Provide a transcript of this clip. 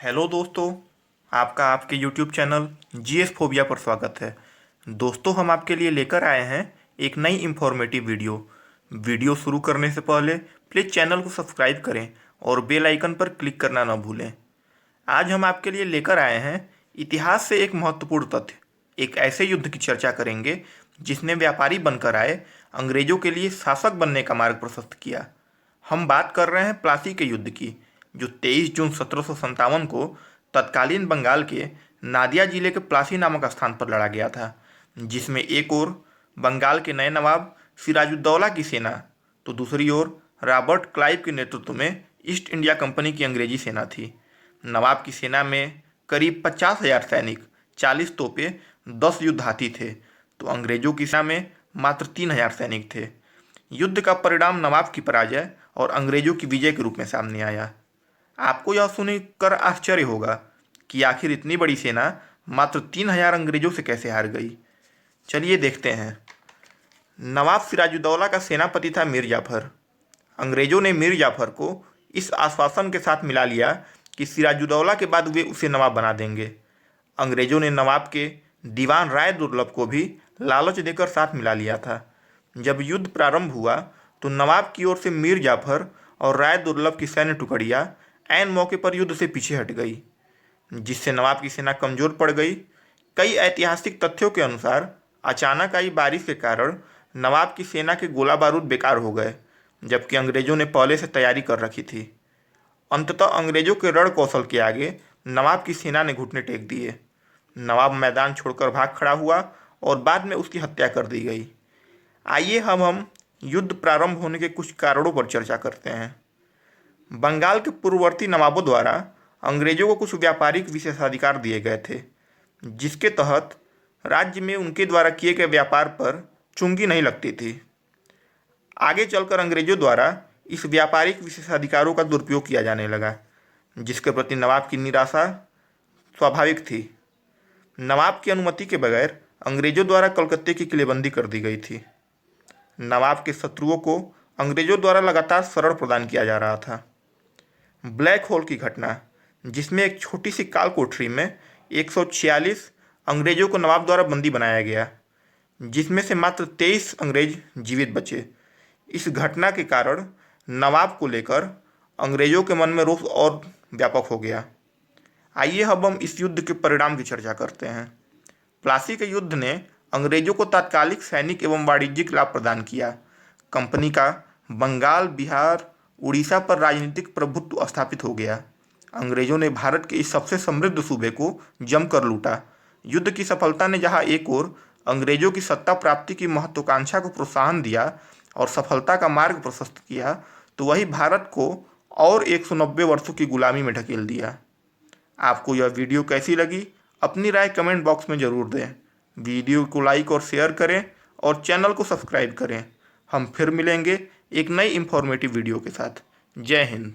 Hello दोस्तों, आपका आपके यूट्यूब चैनल जीएस फोबिया पर स्वागत है। दोस्तों, हम आपके लिए लेकर आए हैं एक नई इन्फॉर्मेटिव वीडियो शुरू करने से पहले प्लीज़ चैनल को सब्सक्राइब करें और बेल आइकन पर क्लिक करना न भूलें। आज हम आपके लिए लेकर आए हैं इतिहास से एक महत्वपूर्ण तथ्य। एक ऐसे युद्ध की चर्चा करेंगे जिसने व्यापारी बनकर आए अंग्रेजों के लिए शासक बनने का मार्ग प्रशस्त किया। हम बात कर रहे हैं प्लासी के युद्ध की, जो 23 जून 1757 को तत्कालीन बंगाल के नादिया जिले के प्लासी नामक स्थान पर लड़ा गया था, जिसमें एक ओर बंगाल के नए नवाब सिराजुद्दौला की सेना तो दूसरी ओर रॉबर्ट क्लाइव के नेतृत्व में ईस्ट इंडिया कंपनी की अंग्रेजी सेना थी। नवाब की सेना में करीब 50,000 सैनिक, 40 तोपें, 10 युद्ध हाथी थे, तो अंग्रेजों की सेना में मात्र 3,000 सैनिक थे। युद्ध का परिणाम नवाब की पराजय और अंग्रेजों की विजय के रूप में सामने आया। आपको यह सुनकर आश्चर्य होगा कि आखिर इतनी बड़ी सेना मात्र 3,000 अंग्रेजों से कैसे हार गई। चलिए देखते हैं। नवाब सिराजुद्दौला का सेनापति था मीर जाफर। अंग्रेजों ने मीर जाफर को इस आश्वासन के साथ मिला लिया कि सिराजुद्दौला के बाद वे उसे नवाब बना देंगे। अंग्रेजों ने नवाब के दीवान राय दुर्लभ को भी लालच देकर साथ मिला लिया था। जब युद्ध प्रारंभ हुआ तो नवाब की ओर से मीर जाफर और राय दुर्लभ की सैन्य टुकड़ियाँ ऐन मौके पर युद्ध से पीछे हट गई, जिससे नवाब की सेना कमजोर पड़ गई। कई ऐतिहासिक तथ्यों के अनुसार अचानक आई बारिश के कारण नवाब की सेना के गोला बारूद बेकार हो गए, जबकि अंग्रेजों ने पहले से तैयारी कर रखी थी। अंततः अंग्रेजों के रण कौशल के आगे नवाब की सेना ने घुटने टेक दिए। नवाब मैदान छोड़कर भाग खड़ा हुआ और बाद में उसकी हत्या कर दी गई। आइए हम युद्ध प्रारंभ होने के कुछ कारणों पर चर्चा करते हैं। बंगाल के पूर्ववर्ती नवाबों द्वारा अंग्रेजों को कुछ व्यापारिक विशेषाधिकार दिए गए थे, जिसके तहत राज्य में उनके द्वारा किए गए व्यापार पर चुंगी नहीं लगती थी। आगे चलकर अंग्रेजों द्वारा इस व्यापारिक विशेषाधिकारों का दुरुपयोग किया जाने लगा, जिसके प्रति नवाब की निराशा स्वाभाविक थी। नवाब की अनुमति के बगैर अंग्रेजों द्वारा कलकत्ते की किलेबंदी कर दी गई थी। नवाब के शत्रुओं को अंग्रेजों द्वारा लगातार शरण प्रदान किया जा रहा था। ब्लैक होल की घटना, जिसमें एक छोटी सी काल कोठरी में 146 अंग्रेजों को नवाब द्वारा बंदी बनाया गया, जिसमें से मात्र 23 अंग्रेज जीवित बचे। इस घटना के कारण नवाब को लेकर अंग्रेजों के मन में रोष और व्यापक हो गया। आइए अब हम इस युद्ध के परिणाम की चर्चा करते हैं। प्लासी के युद्ध ने अंग्रेजों को तात्कालिक सैनिक एवं वाणिज्यिक लाभ प्रदान किया। कंपनी का बंगाल, बिहार, उड़ीसा पर राजनीतिक प्रभुत्व स्थापित हो गया। अंग्रेजों ने भारत के इस सबसे समृद्ध सूबे को जमकर लूटा। युद्ध की सफलता ने जहां एक ओर अंग्रेजों की सत्ता प्राप्ति की महत्वाकांक्षा को प्रोत्साहन दिया और सफलता का मार्ग प्रशस्त किया, तो वही भारत को और 190 वर्षों की गुलामी में ढकेल दिया। आपको यह वीडियो कैसी लगी, अपनी राय कमेंट बॉक्स में ज़रूर दें। वीडियो को लाइक और शेयर करें और चैनल को सब्सक्राइब करें। हम फिर मिलेंगे एक नई इंफॉर्मेटिव वीडियो के साथ। जय हिंद।